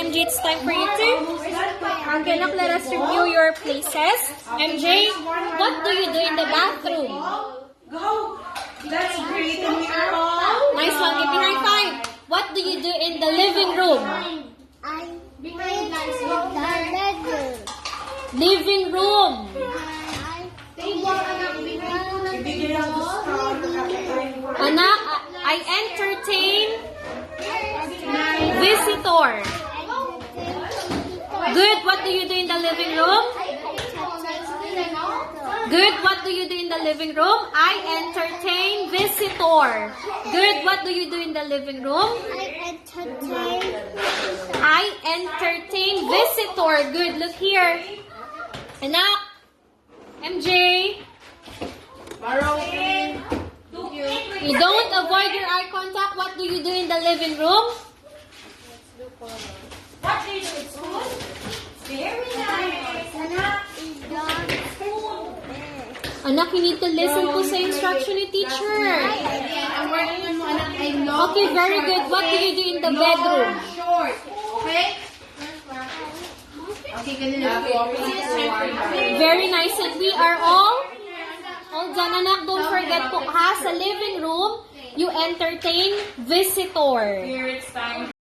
MJ, it's time for you to. Okay, now let us review your places. MJ, what do you do in the bathroom? Go! Let's create a mural. Nice one, give me high five. What do you do in the living room? I behind the bedroom. Living room. Anak, I entertain visitor. Good, what do you do in the living room? Good, what do you do in the living room? I entertain visitor. Good, what do you do in the living room? I entertain visitor. Good, look here. Anak, MJ. You don't avoid your eye contact. What do you do in the living room? What do you do at school? Very nice. Anak, you need to listen po sa instruction ni teacher. Okay, very good. What do you do in the bedroom? Short. Okay? Okay, Very nice. And we are all done, anak. Don't forget po, ha, sa living room, you entertain visitor. Here it's time.